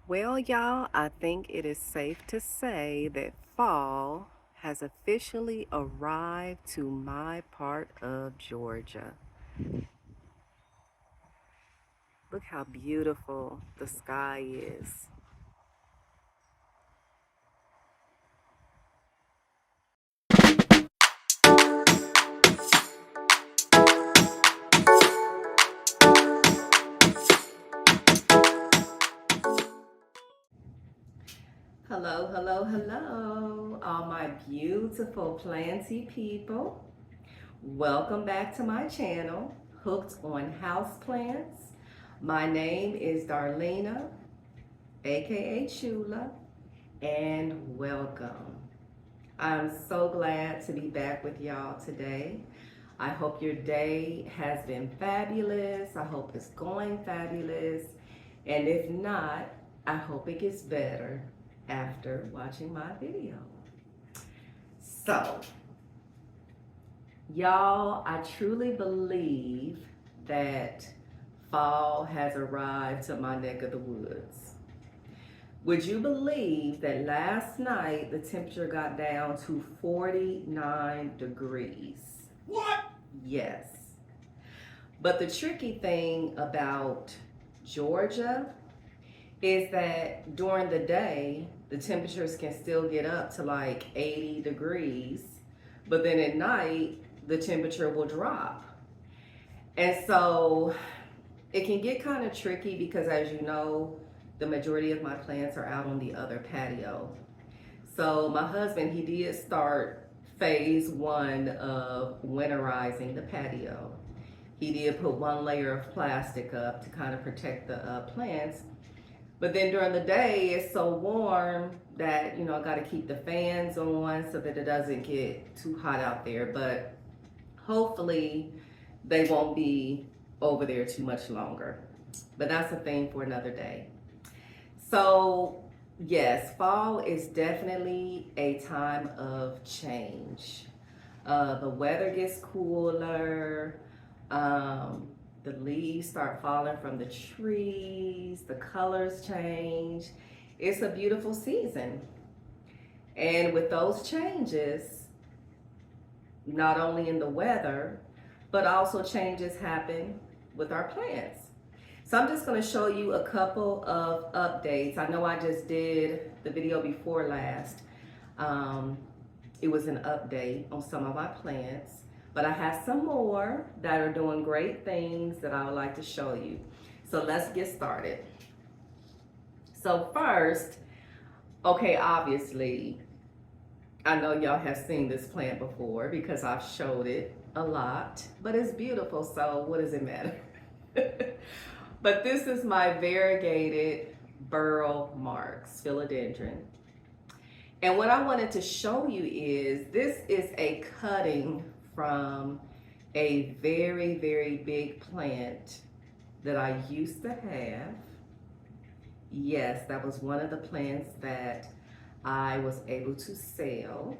Well, y'all, I think it is safe to say that fall has officially arrived to my part of Georgia. Look how beautiful the sky is. Hello, hello, hello, all my beautiful planty people. Welcome back to my channel, Hooked on Houseplants. My name is Darlena, aka Chula, and welcome. I'm so glad to be back with y'all today. I hope your day has been fabulous. I hope it's going fabulous. And if not, I hope it gets better after watching my video. So, y'all, I truly believe that fall has arrived to my neck of the woods. Would you believe that last night the temperature got down to 49 degrees? What? Yes. But the tricky thing about Georgia is that during the day, the temperatures can still get up to like 80 degrees, but then at night, the temperature will drop. And so it can get kind of tricky because, as you know, the majority of my plants are out on the other patio. So my husband, he did start phase one of winterizing the patio. He did put one layer of plastic up to kind of protect the plants. But then during the day, it's so warm that, I got to keep the fans on so that it doesn't get too hot out there. But hopefully they won't be over there too much longer. But that's a thing for another day. So, yes, fall is definitely a time of change. The weather gets cooler. The leaves start falling from the trees. The colors change. It's a beautiful season. And with those changes, not only in the weather, but also changes happen with our plants. So I'm just going to show you a couple of updates. I know I just did the video before last. It was an update on some of my plants, but I have some more that are doing great things that I would like to show you. So let's get started. So first, okay, obviously, I know y'all have seen this plant before because I've showed it a lot, but it's beautiful, so what does it matter? But this is my variegated Burlmarks philodendron. And what I wanted to show you is this is a cutting from a very, very big plant that I used to have. Yes, that was one of the plants that I was able to sell.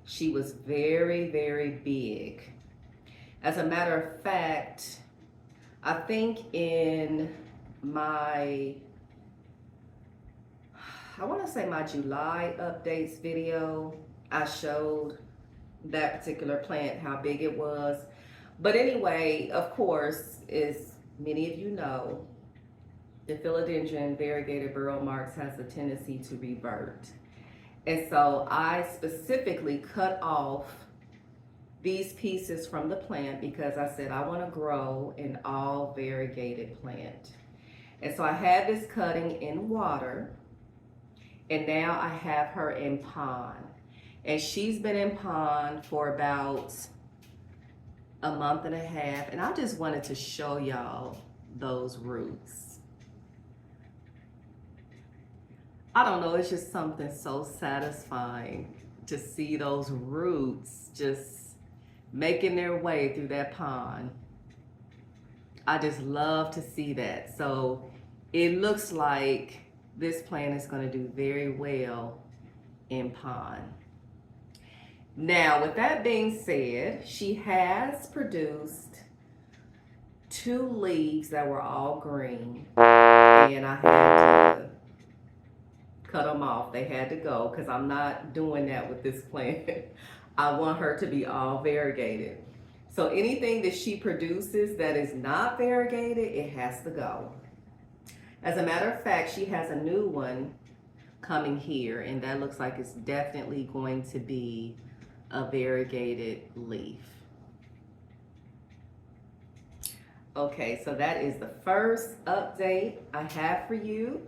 She was very, very big. As a matter of fact, I think in my, I want to say my July updates video, I showed that particular plant, how big it was. But anyway, of course, as many of you know, the philodendron variegated burlmarks has a tendency to revert. And so I specifically cut off these pieces from the plant because I said I want to grow an all variegated plant. And so I had this cutting in water, and now I have her in pond. And she's been in pond for about a month and a half, and I just wanted to show y'all those roots. I don't know, it's just something so satisfying to see those roots just making their way through that pond. I just love to see that. So it looks like this plant is going to do very well in pond. Now, with that being said, she has produced 2 leaves that were all green. and I had to cut them off. They had to go because I'm not doing that with this plant. I want her to be all variegated. So anything that she produces that is not variegated, it has to go. As a matter of fact, she has a new one coming here, and that looks like it's definitely going to be a variegated leaf. Okay, so that is the first update I have for you.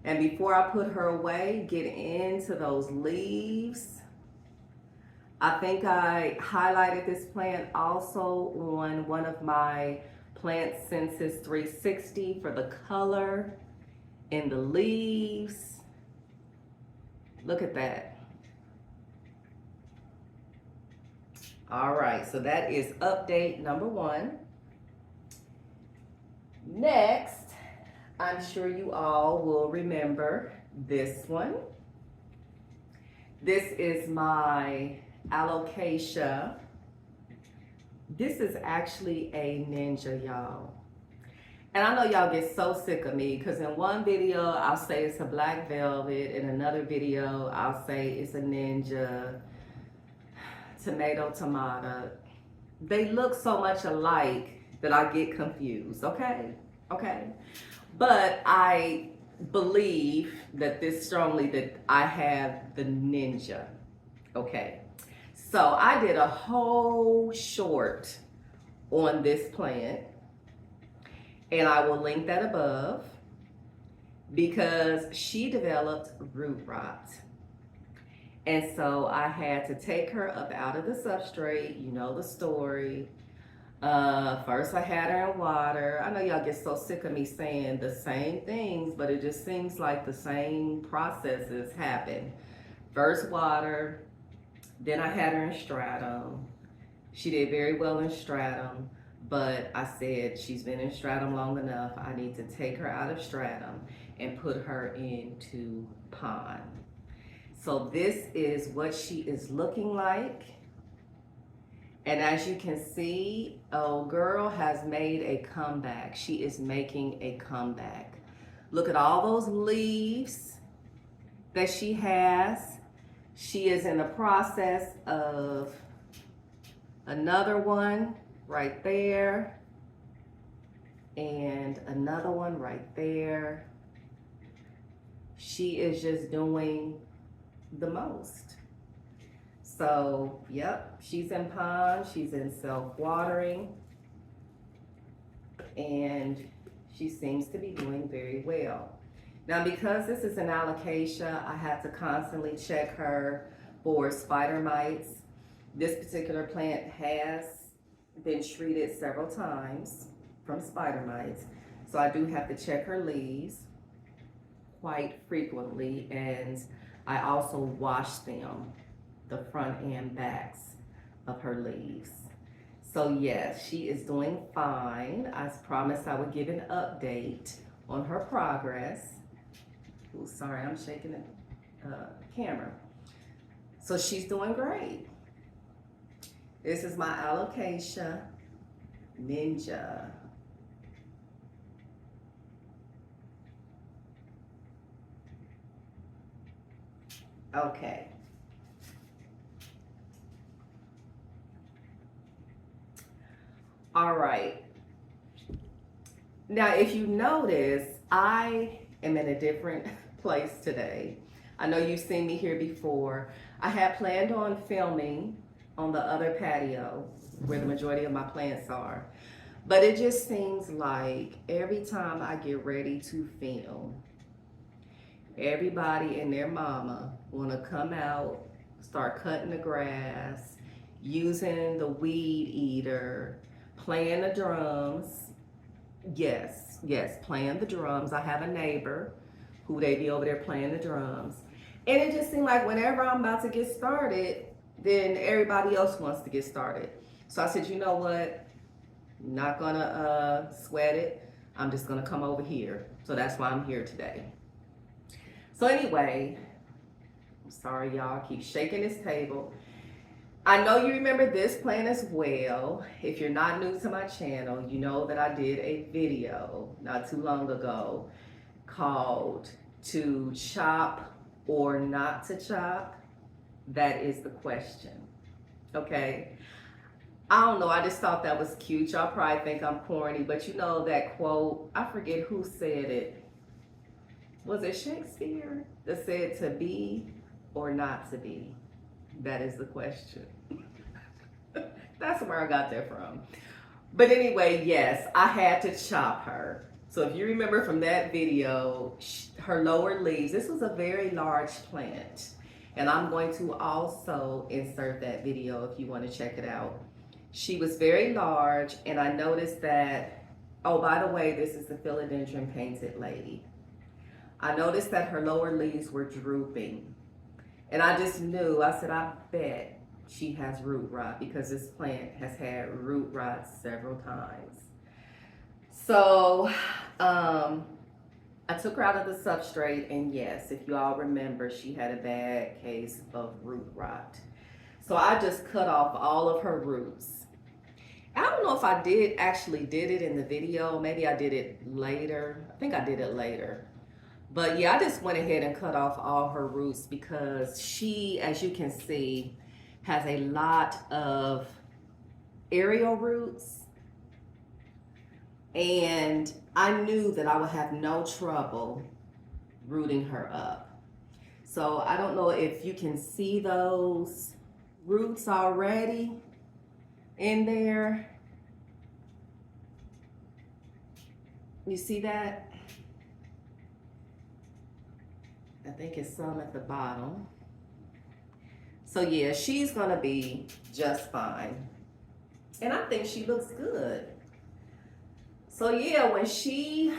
And before I put her away, get into those leaves. I think I highlighted this plant also on one of my Plant Census 360 for the color in the leaves. Look at that. All right, so that is update number 1. Next, I'm sure you all will remember this one. This is my Alocasia. This is actually a ninja, y'all. And I know y'all get so sick of me because in one video I'll say it's a black velvet, in another video I'll say it's a ninja, tomato. They look so much alike that I get confused, okay? But I believe that this strongly that I have the ninja, okay? So I did a whole short on this plant, and I will link that above because she developed root rot. And so I had to take her up out of the substrate, you know the story. First I had her in water. I know y'all get so sick of me saying the same things, but it just seems like the same processes happen. First water, then I had her in stratum. She did very well in stratum, but I said she's been in stratum long enough. I need to take her out of stratum and put her into pond. So this is what she is looking like. And as you can see, oh girl has made a comeback. She is making a comeback. Look at all those leaves that she has. She is in the process of another one right there. And another one right there. She is just doing the most. So, yep, she's in pond, she's in self-watering, and she seems to be doing very well. Now, because this is an alocasia, I have to constantly check her for spider mites. This particular plant has been treated several times from spider mites, so I do have to check her leaves quite frequently, and I also wash them, the front and backs of her leaves. So yes, she is doing fine. I promised I would give an update on her progress. Ooh, sorry, I'm shaking the camera. So she's doing great. This is my Alocasia Ninja. Okay. All right. Now, if you notice, I am in a different place today. I know you've seen me here before. I had planned on filming on the other patio where the majority of my plants are. But it just seems like every time I get ready to film, everybody and their mama want to come out, start cutting the grass, using the weed eater, playing the drums. Yes, playing the drums. I have a neighbor who they be over there playing the drums. And it just seemed like whenever I'm about to get started, then everybody else wants to get started. So I said, you know what? I'm not gonna sweat it. I'm just gonna come over here. So that's why I'm here today. So anyway, I'm sorry y'all, I keep shaking this table. I know you remember this plant as well. If you're not new to my channel, you know that I did a video not too long ago called "To Chop or Not to Chop?" That is the question. Okay. I don't know. I just thought that was cute. Y'all probably think I'm corny, but you know that quote, I forget who said it. Was it Shakespeare that said to be or not to be? That is the question. That's where I got that from. But anyway, yes, I had to chop her. So if you remember from that video, her lower leaves, this was a very large plant. And I'm going to also insert that video if you want to check it out. She was very large, and I noticed that, oh, by the way, this is the philodendron painted lady. I noticed that her lower leaves were drooping. And I just knew, I said, I bet she has root rot because this plant has had root rot several times. So I took her out of the substrate, and yes, if you all remember, she had a bad case of root rot. So I just cut off all of her roots. I don't know if I actually did it in the video. Maybe I did it later. I think I did it later. But yeah, I just went ahead and cut off all her roots because she, as you can see, has a lot of aerial roots. And I knew that I would have no trouble rooting her up. So I don't know if you can see those roots already in there. You see that? I think it's some at the bottom. So yeah, she's gonna be just fine. And I think she looks good. So yeah, when she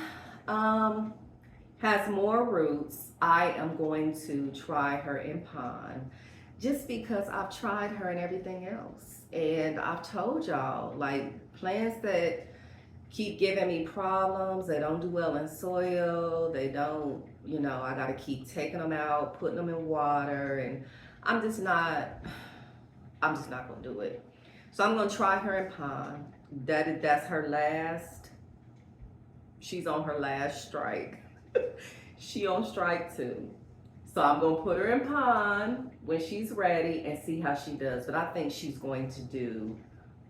has more roots, I am going to try her in pond, just because I've tried her and everything else. And I've told y'all, like, plants that keep giving me problems, they don't do well in soil, they don't, you know, I gotta keep taking them out, putting them in water, and I'm just not gonna do it. So I'm gonna try her in pond. That's her last, she's on her last strike. She on strike 2. So I'm gonna put her in pond when she's ready and see how she does. But I think she's going to do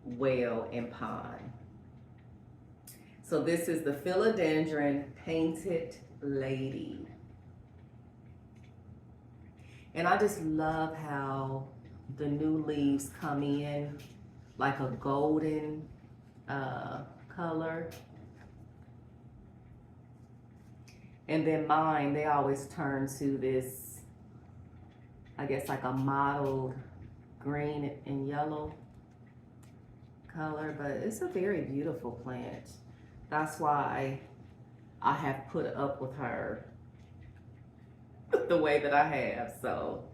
well in pond. So this is the philodendron painted lady. And I just love how the new leaves come in like a golden color. And then mine, they always turn to this, I guess like a mottled green and yellow color, but it's a very beautiful plant. That's why I have put up with her the way that I have. So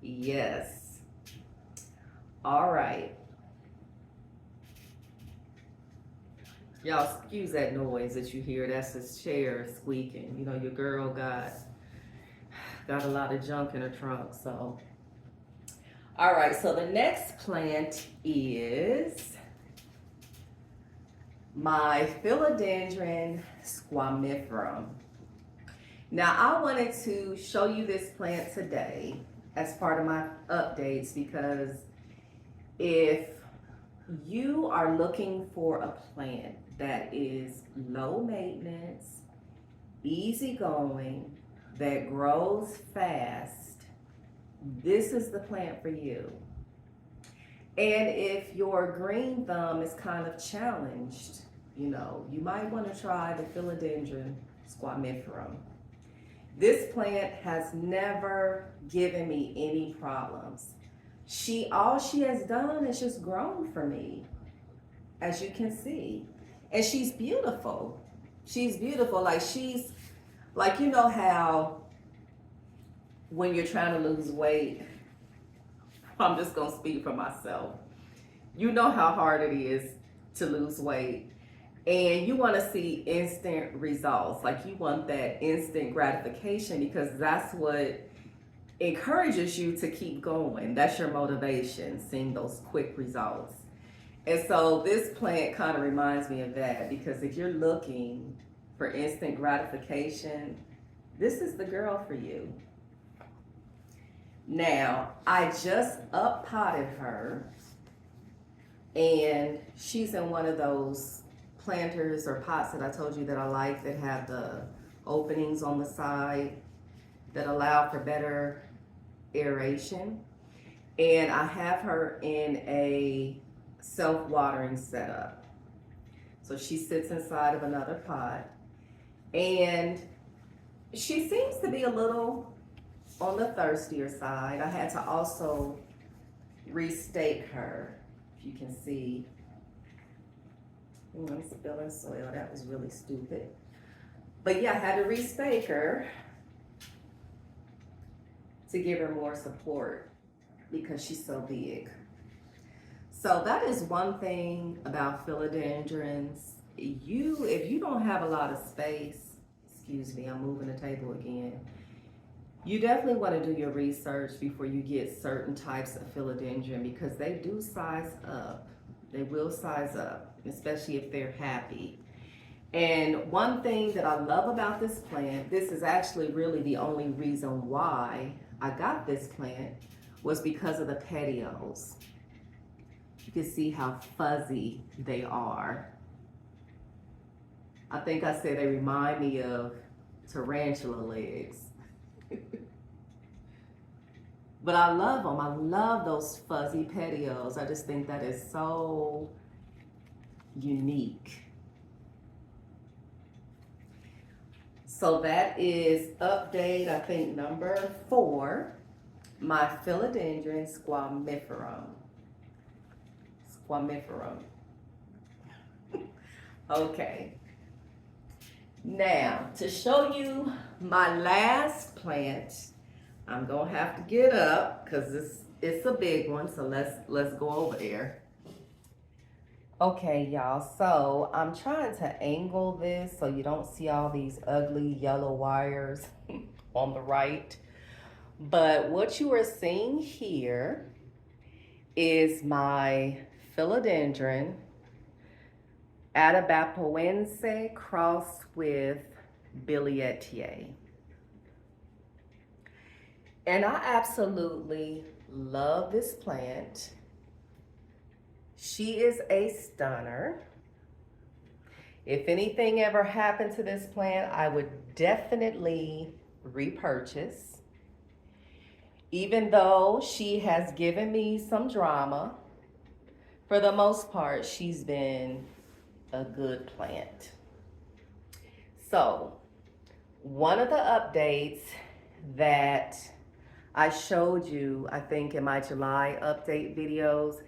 yes. All right. Y'all excuse that noise that you hear. That's his chair squeaking. You know, your girl got a lot of junk in her trunk. So all right, so the next plant is my philodendron squamiferum. Now I wanted to show you this plant today as part of my updates, because if you are looking for a plant that is low maintenance, easygoing, that grows fast, this is the plant for you. And if your green thumb is kind of challenged, you know, you might want to try the philodendron squamiferum. This plant has never given me any problems. All she has done is just grown for me, as you can see. And she's beautiful. She's beautiful. Like, you know how when you're trying to lose weight, I'm just gonna speak for myself. You know how hard it is to lose weight, and you want to see instant results. Like, you want that instant gratification, because that's what encourages you to keep going. That's your motivation, seeing those quick results. And so this plant kind of reminds me of that, because if you're looking for instant gratification, this is the girl for you. Now, I just up potted her, and she's in one of those planters or pots that I told you that I like, that have the openings on the side that allow for better aeration. And I have her in a self-watering setup. So she sits inside of another pot, and she seems to be a little on the thirstier side. I had to also restake her. If you can see, I'm spilling soil. That was really stupid. But yeah, I had to restake her to give her more support because she's so big. So that is one thing about philodendrons. If you don't have a lot of space, excuse me, I'm moving the table again. You definitely want to do your research before you get certain types of philodendron, because they do size up. They will size up, especially if they're happy. And one thing that I love about this plant, this is actually really the only reason why I got this plant, was because of the petioles. You can see how fuzzy they are. I think I said they remind me of tarantula legs. But I love them. I love those fuzzy petioles. I just think that is so unique. So that is update, I think, number 4, my philodendron squamiferum. Squamiferum. Okay. Now, to show you my last plant, I'm gonna have to get up because it's a big one, so let's go over there. Okay, y'all, so I'm trying to angle this so you don't see all these ugly yellow wires on the right. But what you are seeing here is my philodendron atabapoense crossed with Bilietier. And I absolutely love this plant. She is a stunner. If anything ever happened to this plant, I would definitely repurchase. Even though she has given me some drama, for the most part, she's been a good plant. So, one of the updates that I showed you, I think in my July update videos,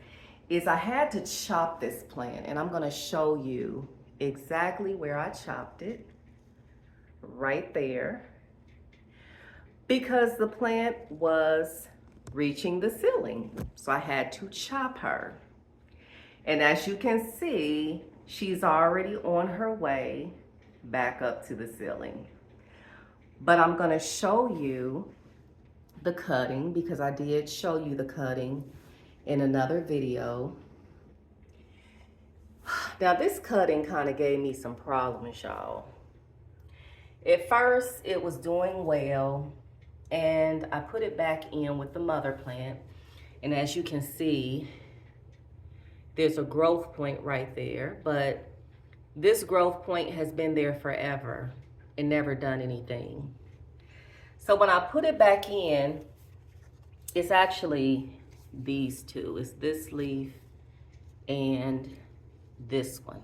is I had to chop this plant, and I'm gonna show you exactly where I chopped it, right there, because the plant was reaching the ceiling, so I had to chop her. And as you can see, she's already on her way back up to the ceiling. But I'm gonna show you the cutting, because I did show you the cutting in another video. Now this cutting kind of gave me some problems, y'all. At first it was doing well, and I put it back in with the mother plant, and as you can see, there's a growth point right there, but this growth point has been there forever and never done anything. So when I put it back in, it's actually these two. It's this leaf and this one.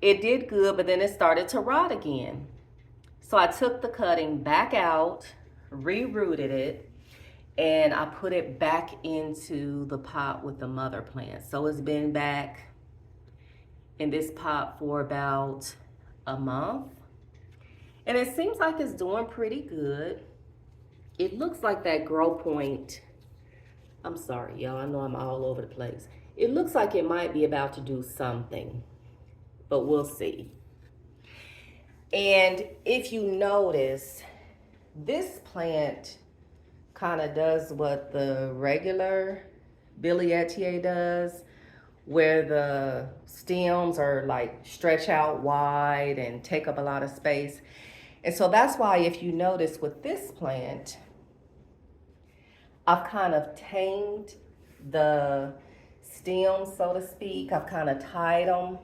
It did good, but then it started to rot again. So I took the cutting back out, re-rooted it, and I put it back into the pot with the mother plant. So it's been back in this pot for about a month. And it seems like it's doing pretty good. It looks like that grow point, I'm sorry, y'all, I know I'm all over the place. It looks like it might be about to do something, but we'll see. And if you notice, this plant kind of does what the regular Billietier does, where the stems are like stretch out wide and take up a lot of space. And so that's why, if you notice with this plant, I've kind of tamed the stems, so to speak. I've kind of tied them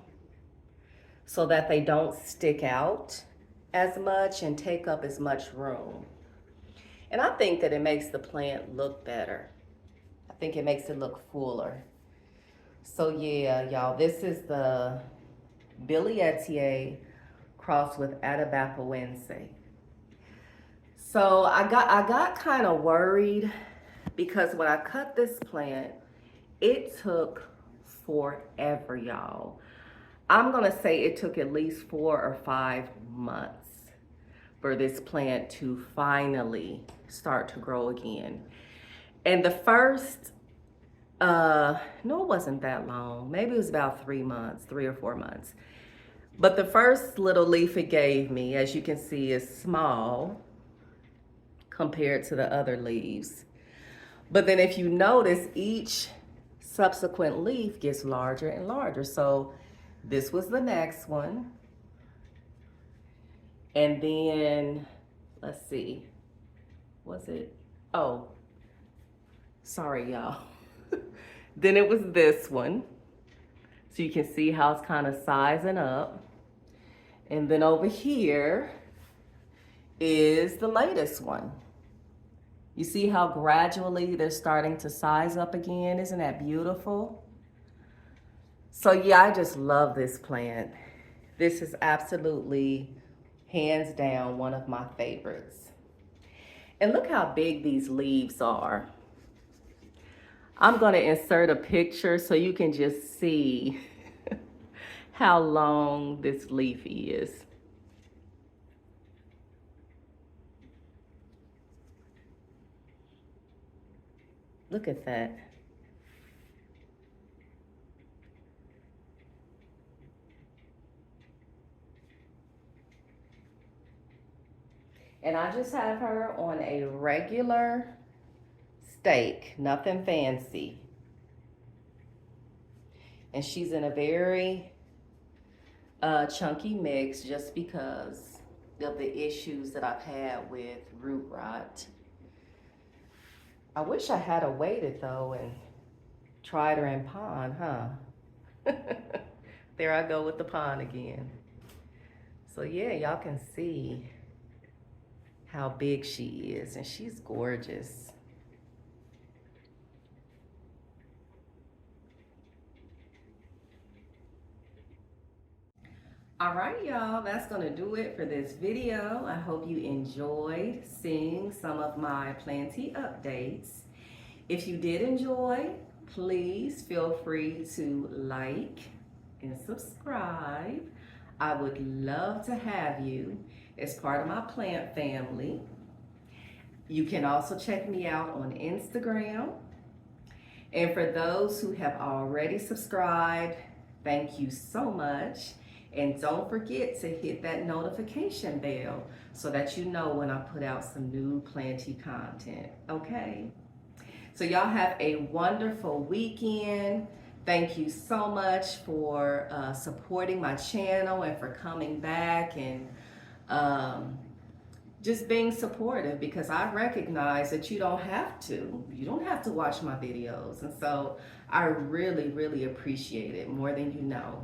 so that they don't stick out as much and take up as much room. And I think that it makes the plant look better. I think it makes it look fuller. So yeah, y'all, this is the Billietier crossed with atabapoense. So I got kind of worried because when I cut this plant, it took forever, y'all. I'm gonna say it took at least 4 or 5 months for this plant to finally start to grow again. And the first, no, it wasn't that long. Maybe it was about 3 months, 3 or 4 months. But the first little leaf it gave me, as you can see, is small compared to the other leaves. But then if you notice, each subsequent leaf gets larger and larger. So this was the next one. And then, let's see, was it? Oh, sorry, y'all. Then it was this one. So you can see how it's kind of sizing up. And then over here is the latest one. You see how gradually they're starting to size up again? Isn't that beautiful? So yeah, I just love this plant. This is absolutely, hands down, one of my favorites. And look how big these leaves are. I'm gonna insert a picture so you can just see how long this leaf is. Look at that. And I just have her on a regular stake, nothing fancy. And she's in a very chunky mix just because of the issues that I've had with root rot. I wish I had waited though and tried her in pond, huh? There I go with the pond again. So yeah, y'all can see how big she is, and she's gorgeous. All right, y'all, that's gonna do it for this video. I hope you enjoyed seeing some of my Planty updates. If you did enjoy, please feel free to like and subscribe. I would love to have you as part of my plant family. You can also check me out on Instagram. And for those who have already subscribed, thank you so much. And don't forget to hit that notification bell so that you know when I put out some new Planty content, okay? So y'all have a wonderful weekend. Thank you so much for supporting my channel and for coming back and just being supportive, because I recognize that you don't have to. You don't have to watch my videos. And so I really, really appreciate it more than you know.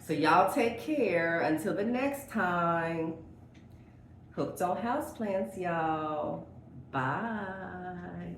So y'all take care until the next time. Hooked on houseplants, y'all. Bye.